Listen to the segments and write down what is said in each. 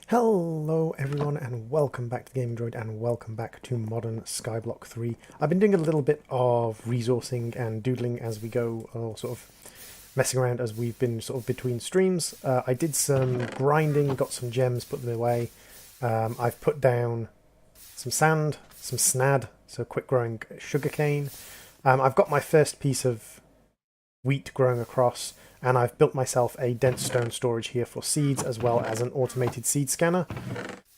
Hello everyone and welcome back to Gaming Droid and welcome back to modern Skyblock 3. I've been doing a little bit of resourcing and doodling as we go, or sort of messing around as we've been sort of between streams. I did some grinding, got some gems, put them away. I've put down some sand, some snad, so quick growing sugarcane. I've got my first piece of wheat growing across, and I've built myself a dense stone storage here for seeds as well as an automated seed scanner.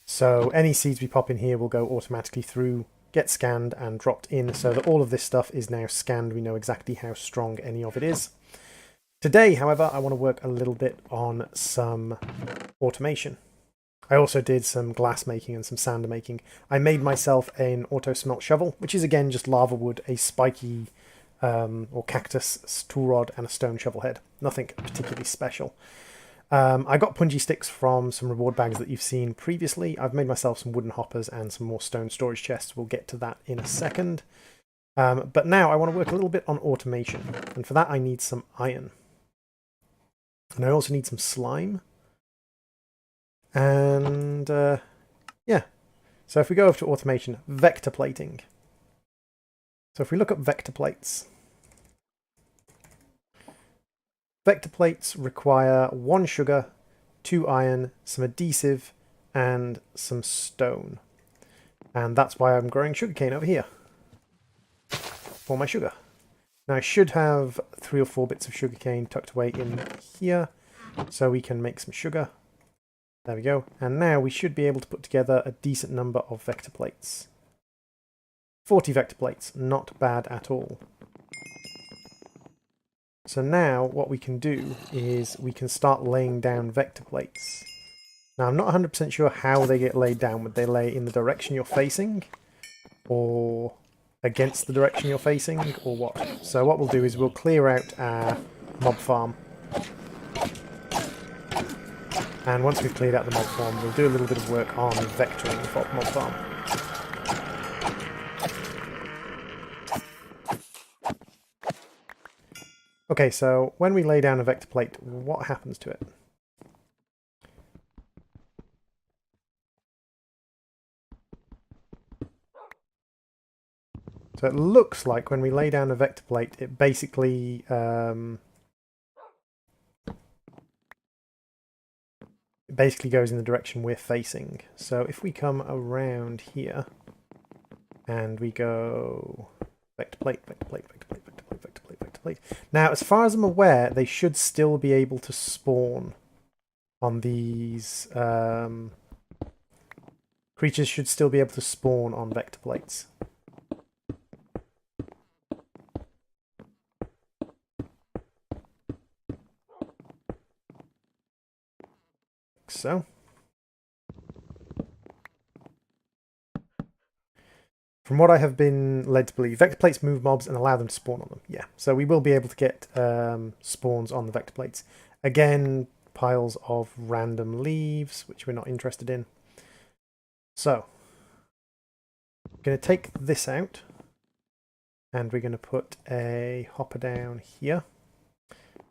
So any seeds we pop in here will go automatically through, get scanned and dropped in, so that all of this stuff is now scanned. We know exactly how strong any of it is. Today, however, I want to work a little bit on some automation. I also did some glass making and some sander making. I made myself an auto smelt shovel, which is again just lava wood, a spiky or cactus tool rod and a stone shovel head. Nothing particularly special. I got punji sticks from some reward bags that you've seen previously. I've made myself some wooden hoppers and some more stone storage chests. We'll get to that in a second. But now I want to work a little bit on automation. And for that I need some iron. And I also need some slime. And yeah. So if we go over to automation, vector plating. So if we look up vector plates, vector plates require 1 sugar, 2 iron, some adhesive, and some stone. And that's why I'm growing sugarcane over here for my sugar. Now I should have 3 or 4 bits of sugarcane tucked away in here, so we can make some sugar. There we go. And now we should be able to put together a decent number of vector plates. 40 vector plates, not bad at all. So now what we can do is we can start laying down vector plates. Now I'm not 100% sure how they get laid down. Would they lay in the direction you're facing? Or against the direction you're facing? Or what? So what we'll do is we'll clear out our mob farm. And once we've cleared out the mob farm, we'll do a little bit of work on vectoring the mob farm. Okay, so when we lay down a vector plate, what happens to it? So it looks like when we lay down a vector plate, it basically goes in the direction we're facing. So if we come around here and we go vector plate, vector plate, vector plate, vector plate, vector plate, vector plate. Now, as far as I'm aware, they should still be able to spawn on these creatures should still be able to spawn on vector plates. So. From what I have been led to believe, vector plates move mobs and allow them to spawn on them. Yeah, so we will be able to get spawns on the vector plates. Again, piles of random leaves, which we're not interested in. So, I'm going to take this out, and we're going to put a hopper down here.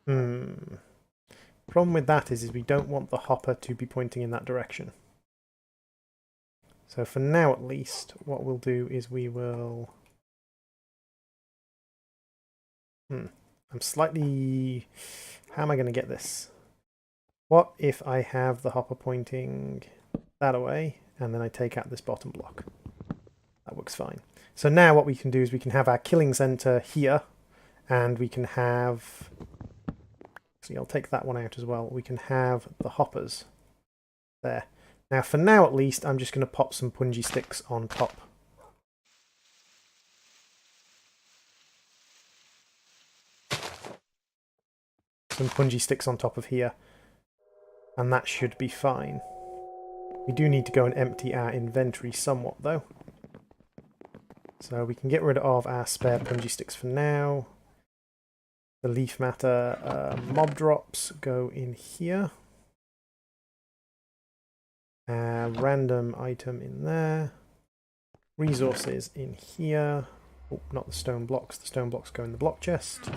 Problem with that is we don't want the hopper to be pointing in that direction. So for now at least, what we'll do is we will... I'm slightly... How am I going to get this? What if I have the hopper pointing that away, and then I take out this bottom block? That works fine. So now what we can do is we can have our killing center here, and we can have... Actually, I'll take that one out as well. We can have the hoppers there. Now, for now at least, I'm just going to pop some punji sticks on top. Some punji sticks on top of here. And that should be fine. We do need to go and empty our inventory somewhat, though. So we can get rid of our spare punji sticks for now. The leaf matter mob drops go in here. Random item in there. Resources in here. Oh, not the stone blocks. The stone blocks go in the block chest.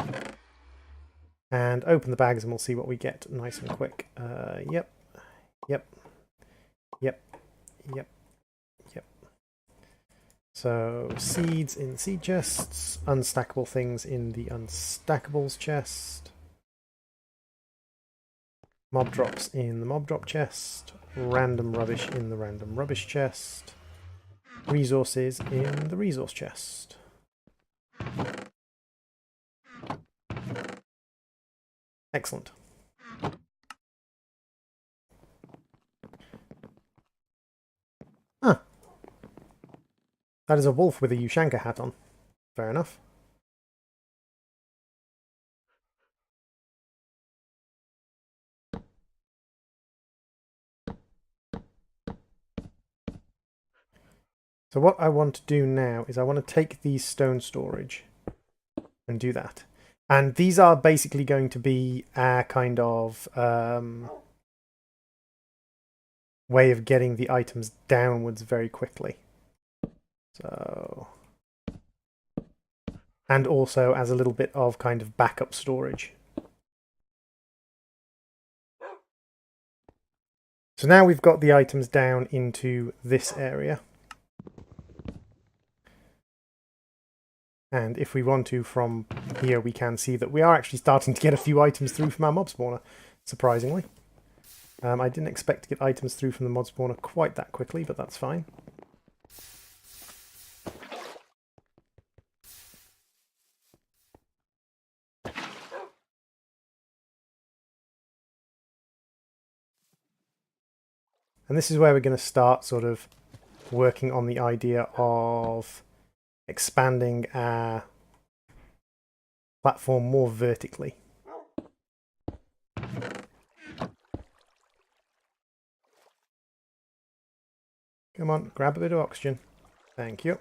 And open the bags and we'll see what we get nice and quick. Yep. Yep, yep, yep. So seeds in seed chests, unstackable things in the unstackables chest, mob drops in the mob drop chest, random rubbish in the random rubbish chest, resources in the resource chest. Excellent. Huh. That is a wolf with a Ushanka hat on. Fair enough. So what I want to do now is I want to take these stone storage and do that. And these are basically going to be our kind of way of getting the items downwards very quickly. So, and also as a little bit of kind of backup storage. So now we've got the items down into this area. And if we want to, from here, we can see that we are actually starting to get a few items through from our mob spawner, surprisingly. I didn't expect to get items through from the mod spawner quite that quickly, but that's fine. And this is where we're going to start sort of working on the idea of expanding our platform more vertically. Come on, grab a bit of oxygen. Thank you.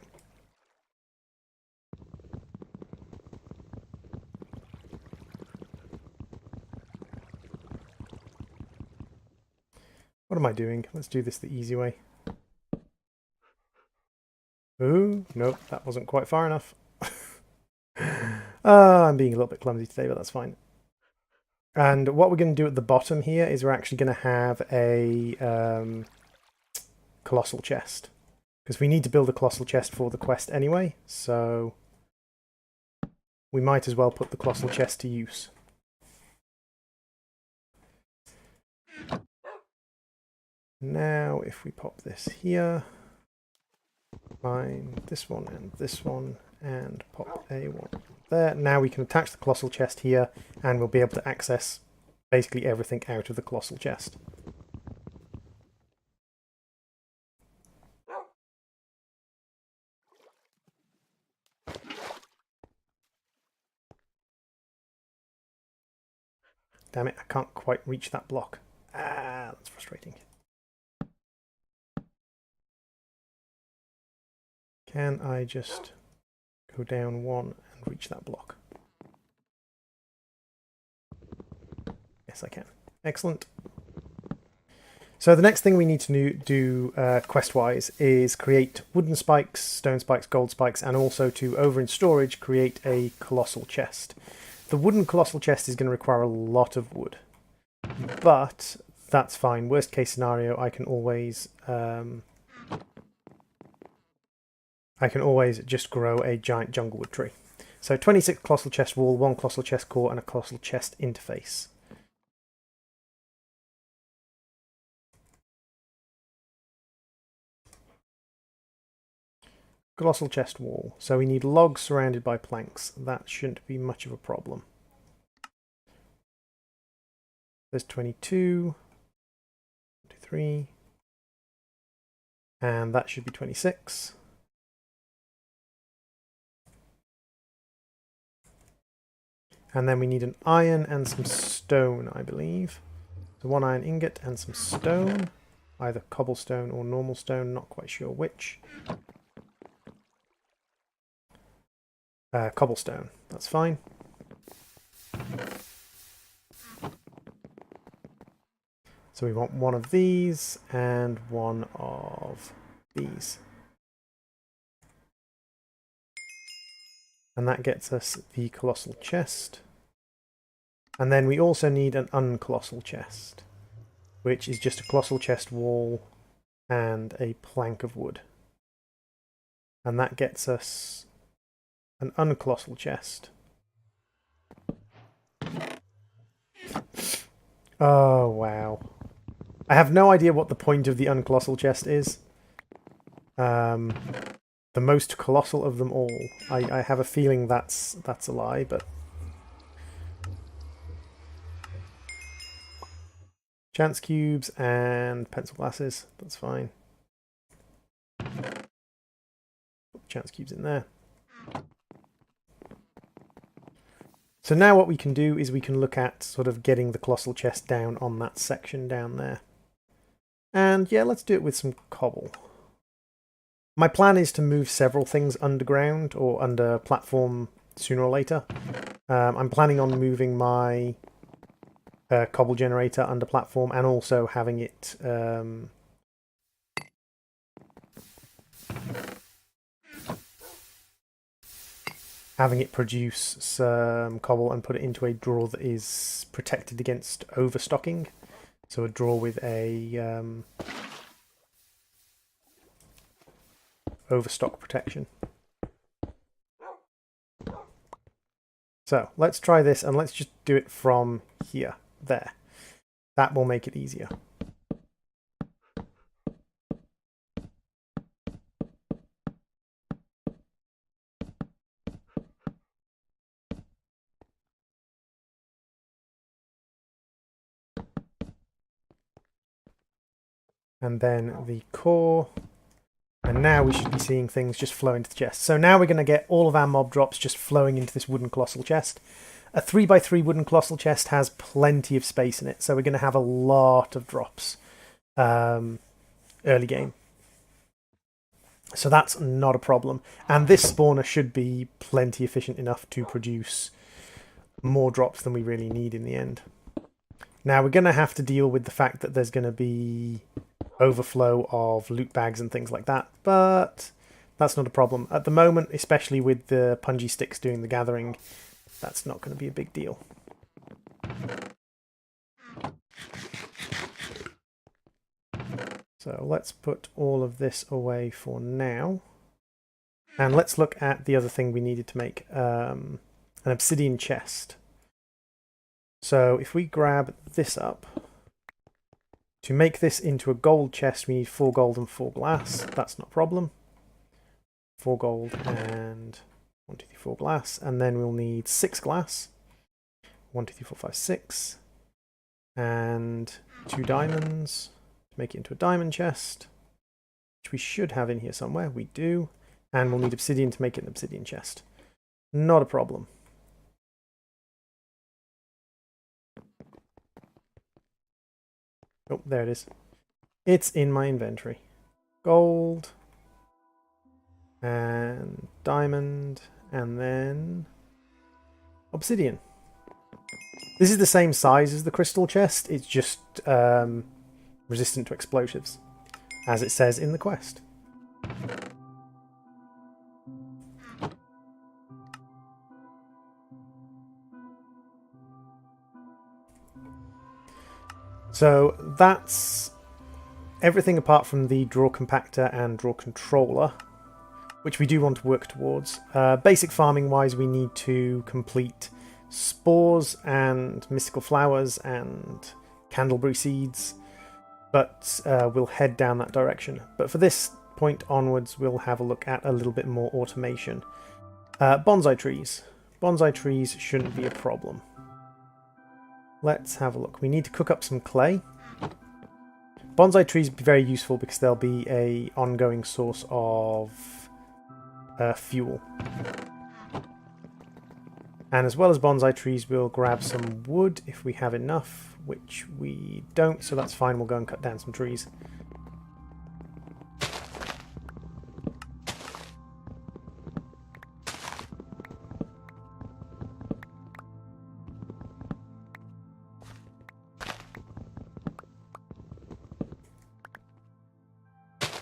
What am I doing? Let's do this the easy way. Ooh, nope, that wasn't quite far enough. I'm being a little bit clumsy today, but that's fine. And what we're going to do at the bottom here is we're actually going to have a colossal chest. Because we need to build a colossal chest for the quest anyway, so we might as well put the colossal chest to use. Now, if we pop this here, find this one, and pop a one there. Now we can attach the colossal chest here, and we'll be able to access basically everything out of the colossal chest. Damn it, I can't quite reach that block. Ah, that's frustrating. Can I just go down one and reach that block? Yes, I can. Excellent. So the next thing we need to do quest-wise is create wooden spikes, stone spikes, gold spikes, and also to, over in storage, create a colossal chest. The wooden colossal chest is going to require a lot of wood, but that's fine. Worst case scenario, I can always just grow a giant junglewood tree. So 26 colossal chest wall, 1 colossal chest core, and a colossal chest interface. Colossal chest wall. So we need logs surrounded by planks. That shouldn't be much of a problem. There's 22, 23, and that should be 26. And then we need an iron and some stone, I believe. So 1 iron ingot and some stone. Either cobblestone or normal stone, not quite sure which. Cobblestone, that's fine. So we want 1 of these and 1 of these. And that gets us the colossal chest. And then we also need an uncolossal chest, which is just a colossal chest wall and a plank of wood. And that gets us an uncolossal chest. Oh, wow. I have no idea what the point of the uncolossal chest is. The most colossal of them all. I have a feeling that's a lie, but... Chance cubes and pencil glasses. That's fine. Put chance cubes in there. So now what we can do is we can look at sort of getting the colossal chest down on that section down there. And yeah, let's do it with some cobble. My plan is to move several things underground or under platform sooner or later. I'm planning on moving my cobble generator under platform and also having it produce some cobble and put it into a drawer that is protected against overstocking. So a drawer with a overstock protection. So let's try this and let's just do it from here. There. That will make it easier. And then the core. And now we should be seeing things just flow into the chest. So now we're going to get all of our mob drops just flowing into this wooden colossal chest. A 3x3 wooden colossal chest has plenty of space in it, so we're going to have a lot of drops early game. So that's not a problem. And this spawner should be plenty efficient enough to produce more drops than we really need in the end. Now we're going to have to deal with the fact that there's going to be overflow of loot bags and things like that, but that's not a problem. At the moment, especially with the punji sticks doing the gathering, that's not going to be a big deal. So let's put all of this away for now. And let's look at the other thing we needed to make, an obsidian chest. So if we grab this up, to make this into a gold chest, we need 4 gold and 4 glass. That's not a problem. 4 gold and 1, 2, 3, 4 glass. And then we'll need 6 glass. 1, 2, 3, 4, 5, 6. And 2 diamonds to make it into a diamond chest, which we should have in here somewhere. We do. And we'll need obsidian to make it an obsidian chest. Not a problem. Oh, there it is. It's in my inventory. Gold. And diamond. And then obsidian. This is the same size as the crystal chest. It's just resistant to explosives, as it says in the quest. So that's everything apart from the draw compactor and draw controller, which we do want to work towards. Basic farming wise, we need to complete spores and mystical flowers and candleberry seeds, but we'll head down that direction. But for this point onwards, we'll have a look at a little bit more automation. Bonsai trees. Bonsai trees shouldn't be a problem. Let's have a look. We need to cook up some clay. Bonsai trees will be very useful because they'll be an ongoing source of fuel. And as well as bonsai trees, we'll grab some wood if we have enough, which we don't, so that's fine. We'll go and cut down some trees.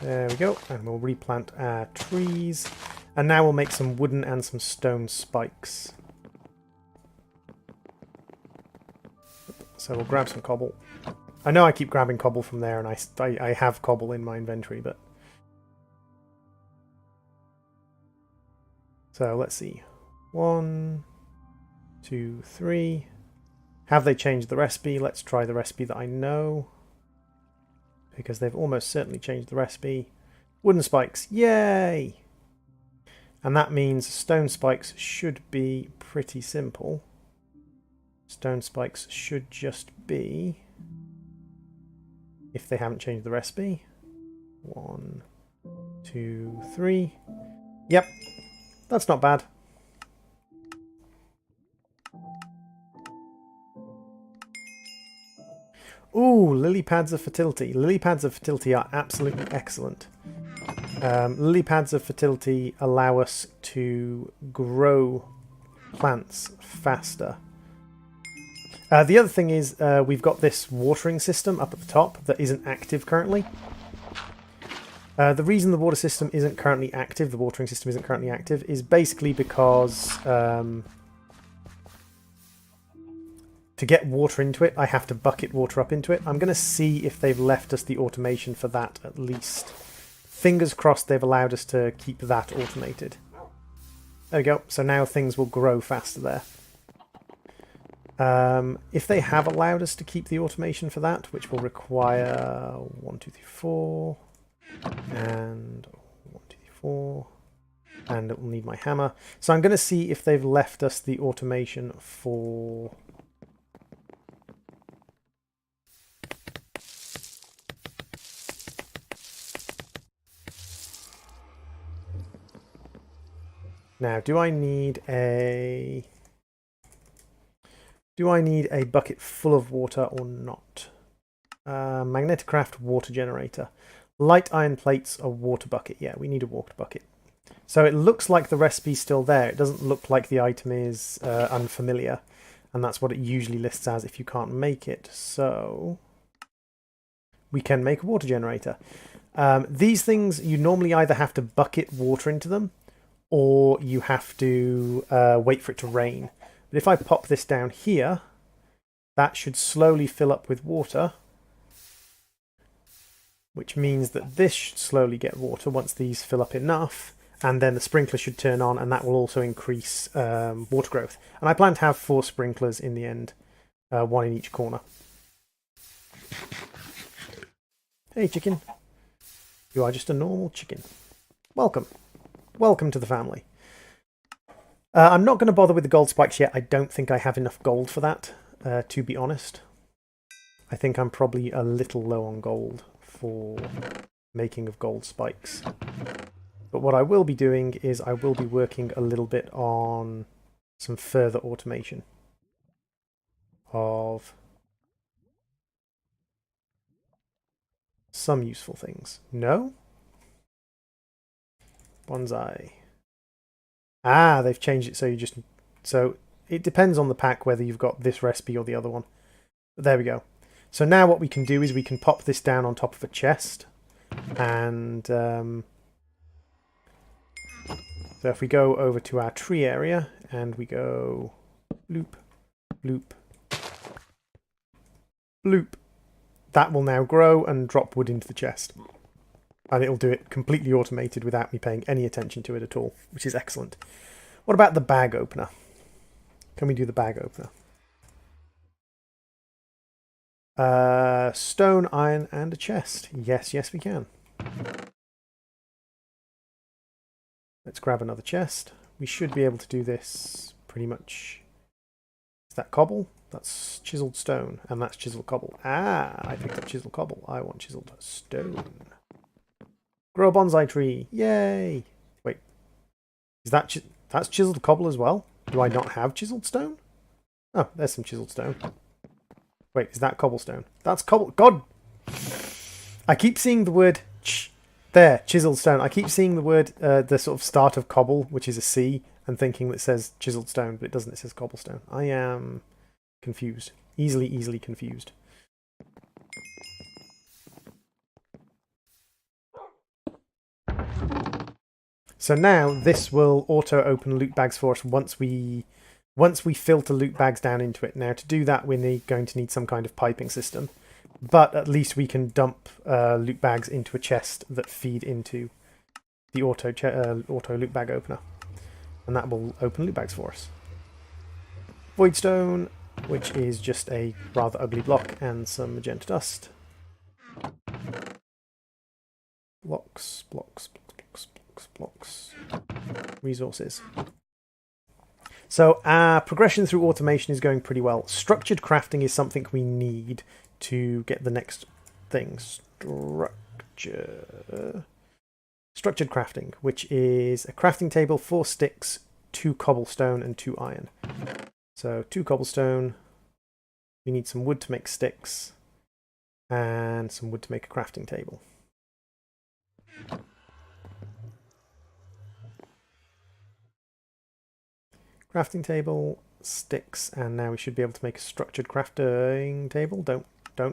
There we go, and we'll replant our trees. And now we'll make some wooden and some stone spikes. So we'll grab some cobble. I know I keep grabbing cobble from there, and I have cobble in my inventory, but... So, let's see. 1, 2, 3. Have they changed the recipe? Let's try the recipe that I know. Because they've almost certainly changed the recipe. Wooden spikes. Yay! And that means stone spikes should be pretty simple. Stone spikes should just be... If they haven't changed the recipe. 1, 2, 3. Yep. That's not bad. Ooh, lily pads of fertility. Lily pads of fertility are absolutely excellent. Lily pads of fertility allow us to grow plants faster. The other thing is we've got this watering system up at the top that isn't active currently. The reason the water system isn't currently active, the watering system isn't currently active, is basically because to get water into it, I have to bucket water up into it. I'm going to see if they've left us the automation for that at least. Fingers crossed they've allowed us to keep that automated. There we go. So now things will grow faster there. If they have allowed us to keep the automation for that, which will require 1, 2, 3, 4, and 1, 2, 3, 4, and it will need my hammer. So I'm going to see if they've left us the automation for... Now, do I need a bucket full of water or not? Magneticraft water generator. Light iron plates, a water bucket. Yeah, we need a water bucket. So it looks like the recipe's still there. It doesn't look like the item is unfamiliar. And that's what it usually lists as if you can't make it. So we can make a water generator. These things, you normally either have to bucket water into them, or you have to wait for it to rain. But if I pop this down here, that should slowly fill up with water, which means that this should slowly get water once these fill up enough, and then the sprinkler should turn on, and that will also increase water growth. And I plan to have 4 sprinklers in the end, 1 in each corner. Hey chicken, you are just a normal chicken. Welcome. Welcome to the family. I'm not going to bother with the gold spikes yet. I don't think I have enough gold for that, to be honest. I think I'm probably a little low on gold for making of gold spikes. But what I will be doing is I will be working a little bit on some further automation of some useful things. No? Bonsai. Ah, they've changed it so you just... So it depends on the pack whether you've got this recipe or the other one. But there we go. So now what we can do is we can pop this down on top of a chest. And so if we go over to our tree area and we go loop, loop, loop, that will now grow and drop wood into the chest. And it'll do it completely automated without me paying any attention to it at all, which is excellent. What about the bag opener? Can we do the bag opener? Stone, iron, and a chest. Yes, yes we can. Let's grab another chest. We should be able to do this pretty much. Is that cobble? That's chiseled stone, and that's chiseled cobble. Ah, I picked up chiseled cobble. I want chiseled stone. Grow a bonsai tree. Yay! Wait. Is that that's chiseled cobble as well? Do I not have chiseled stone? Oh, there's some chiseled stone. Wait, is that cobblestone? That's cobble... God! I keep seeing the word... There, chiseled stone. I keep seeing the word, the sort of start of cobble, which is a C, and thinking that it says chiseled stone, but it doesn't. It says cobblestone. I am confused. Easily confused. So now this will auto open loot bags for us once we filter loot bags down into it. Now to do that we're going to need some kind of piping system. but at least we can dump loot bags into a chest that feed into the auto loot bag opener, and that will open loot bags for us. Voidstone, which is just a rather ugly block, and some magenta dust. Blocks, blocks, blocks, blocks, blocks. Resources. So our progression through automation is going pretty well. Structured crafting is something we need to get the next thing. Structured crafting, which is a crafting table, 4 sticks, 2 cobblestone, and 2 iron. So 2 cobblestone. We need some wood to make sticks, and some wood to make a crafting table. Crafting table, sticks, and now we should be able to make a structured crafting table. Don't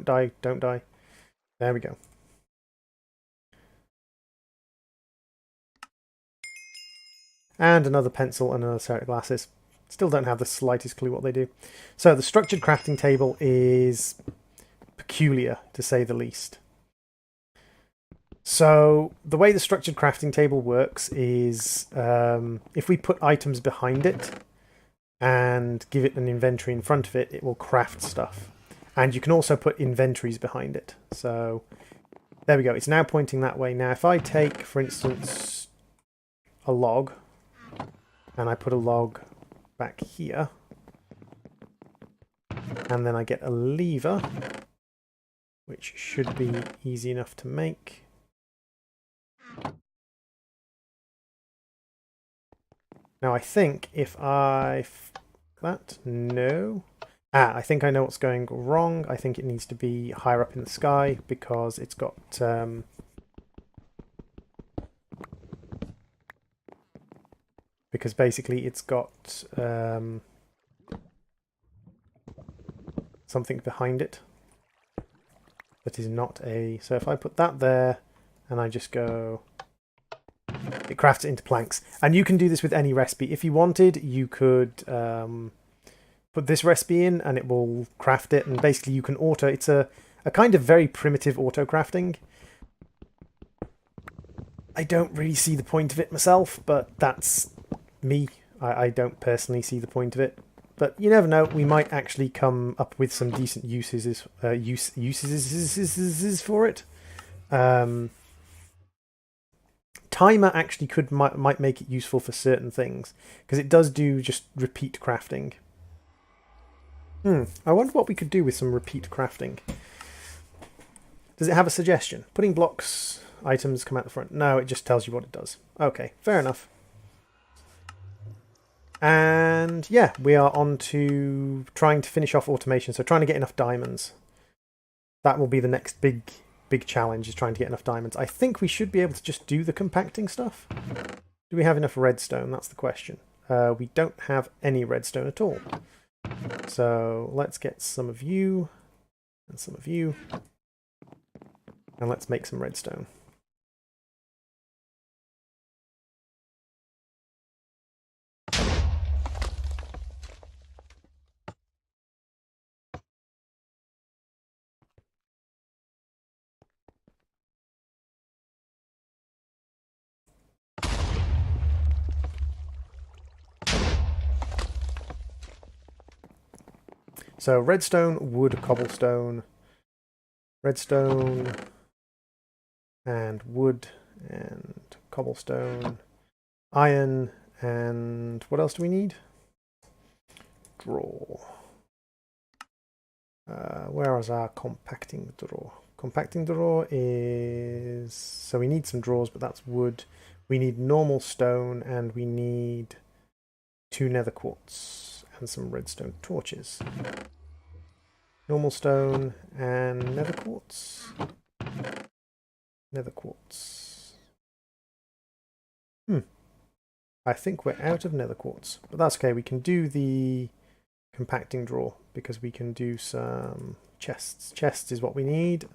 die, don't die. There we go. And another pencil and another set of glasses. Still don't have the slightest clue what they do. So the structured crafting table is peculiar, to say the least. So the way the structured crafting table works is if we put items behind it and give it an inventory in front of it, it will craft stuff. And you can also put inventories behind it. So there we go. It's now pointing that way. Now if I take, for instance, a log, and I put a log back here, and then I get a lever, which should be easy enough to make. Now I think if I... no. I think I know what's going wrong. I think it needs to be higher up in the sky because it's got... because basically it's got something behind it that is not a... So if I put that there and I just go... it crafts it into planks. And you can do this with any recipe. If you wanted, you could put this recipe in and it will craft it. And basically you can auto... It's a kind of very primitive auto crafting. I don't really see the point of it myself, but that's me. I don't personally see the point of it. But you never know, we might actually come up with some decent uses for it. Timer actually might make it useful for certain things, because it does do just repeat crafting. I wonder what we could do with some repeat crafting. Does it have a suggestion? Putting blocks, items come out the front. No, it just tells you what it does. Okay, fair enough. And yeah, we are on to trying to finish off automation, so trying to get enough diamonds. That will be the next big challenge, is trying to get enough diamonds. I think we should be able to just do the compacting stuff. Do we have enough redstone? That's the question. We don't have any redstone at all. So let's get some of you and some of you, and let's make some redstone. So redstone, wood, cobblestone, redstone, and wood, and cobblestone, iron, and what else do we need? Draw. Where is our compacting drawer? Compacting drawer is... so we need some drawers, but that's wood. We need normal stone, and we need 2 nether quartz and some redstone torches. Normal stone and nether quartz. Nether quartz. I think we're out of nether quartz, but that's okay. We can do the compacting drawer because we can do some chests. Chests is what we need.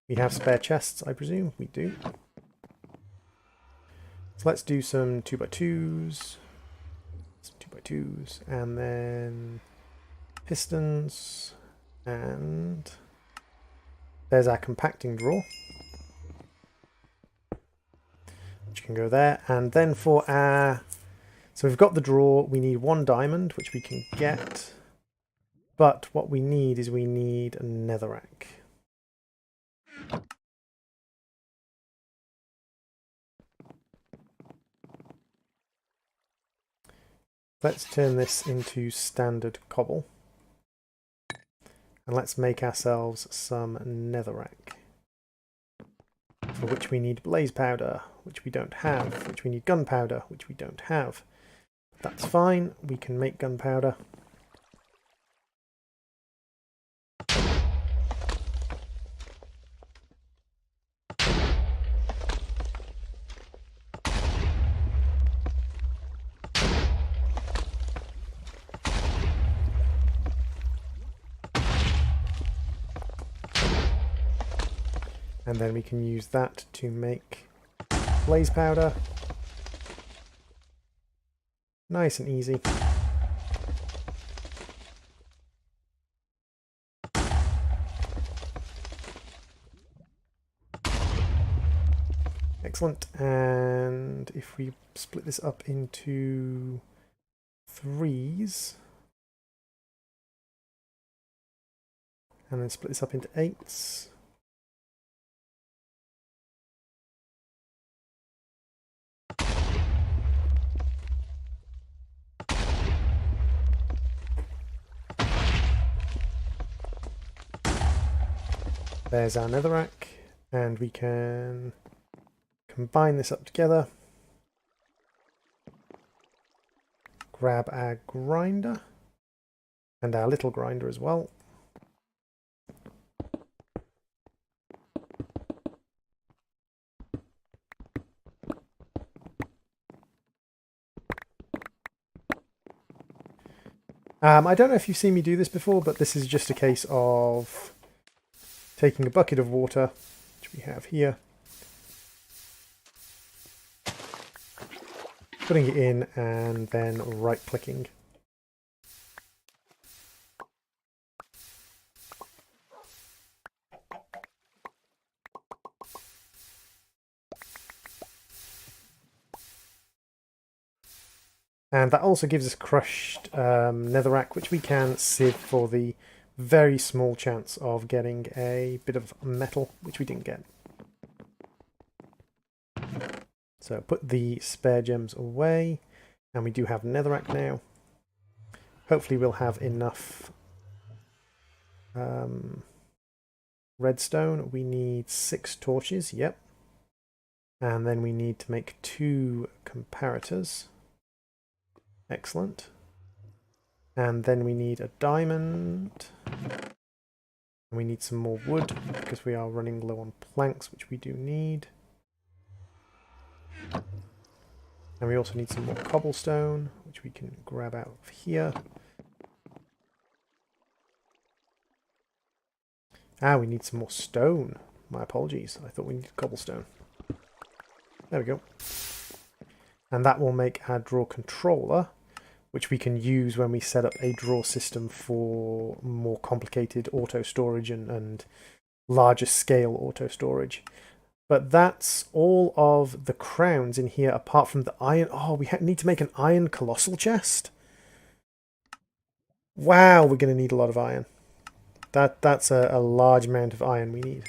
We have spare chests, I presume. We do. So let's do some 2x2s. Some 2x2s, and then pistons. And There's our compacting drawer, which can go there. And then for our... So we've got the drawer, we need 1 diamond, which we can get. But what we need is we need a netherrack. Let's turn this into standard cobble. And let's make ourselves some netherrack. For which we need blaze powder, which we don't have. Which we need gunpowder, which we don't have. That's fine, we can make gunpowder. And then we can use that to make blaze powder. Nice and easy. Excellent. And if we split this up into 3s, and then split this up into 8s, there's our netherrack, and we can combine this up together. Grab our grinder, and our little grinder as well. I don't know if you've seen me do this before, but this is just a case of taking a bucket of water, which we have here, putting it in, and then right-clicking. And that also gives us crushed netherrack, which we can sieve for the very small chance of getting a bit of metal, which we didn't get. So put the spare gems away, and we do have netherrack now. Hopefully we'll have enough redstone. We need 6 torches, yep. And then we need to make 2 comparators. Excellent. And then we need a diamond. And we need some more wood, because we are running low on planks, which we do need. And we also need some more cobblestone, which we can grab out of here. Ah, we need some more stone. My apologies. I thought we needed cobblestone. There we go. And that will make our draw controller, which we can use when we set up a draw system for more complicated auto storage and larger scale auto storage. But that's all of the crowns in here, apart from the iron. Oh, we need to make an iron colossal chest. Wow, we're going to need a lot of iron. That's a large amount of iron we need.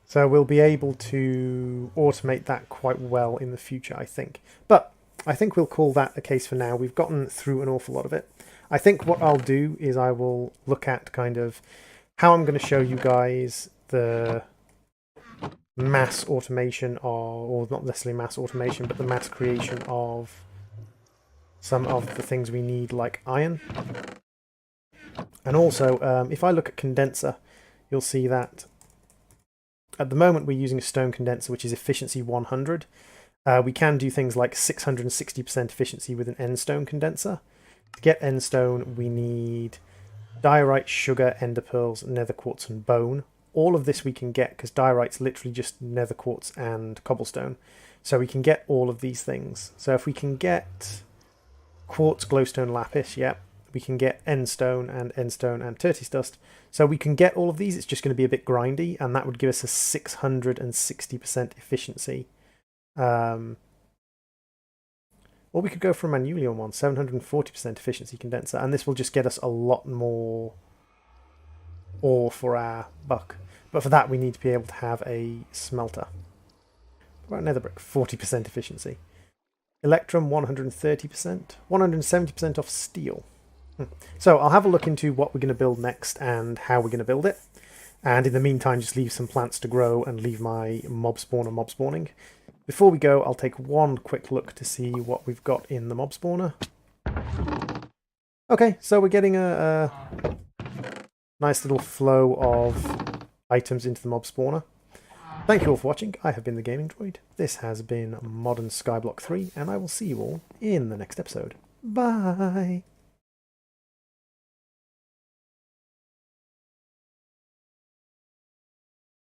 So we'll be able to automate that quite well in the future, I think. But I think we'll call that a case for now. We've gotten through an awful lot of it. I think what I'll do is I will look at kind of how I'm going to show you guys the mass automation or not necessarily mass automation, but the mass creation of some of the things we need, like iron. And also, if I look at condenser, you'll see that at the moment we're using a stone condenser, which is efficiency 100. We can do things like 660% efficiency with an end stone condenser. To get end stone, we need diorite, sugar, ender pearls, nether quartz, and bone. All of this we can get because diorite's literally just nether quartz and cobblestone. So we can get all of these things. So if we can get quartz, glowstone, lapis, yeah, We can get endstone and Turtis dust. So we can get all of these. It's just going to be a bit grindy, and that would give us a 660% efficiency. Or we could go for a Manulion one, 740% efficiency condenser, and this will just get us a lot more ore for our buck. But for that, we need to be able to have a smelter. What about nether brick? 40% efficiency. Electrum, 130%. 170% off steel. So I'll have a look into what we're going to build next and how we're going to build it. And in the meantime, just leave some plants to grow and leave my mob spawner mob spawning. Before we go, I'll take one quick look to see what we've got in the mob spawner. Okay, so we're getting a nice little flow of items into the mob spawner. Thank you all for watching. I have been the Gaming Droid. This has been Modern Skyblock 3, and I will see you all in the next episode. Bye!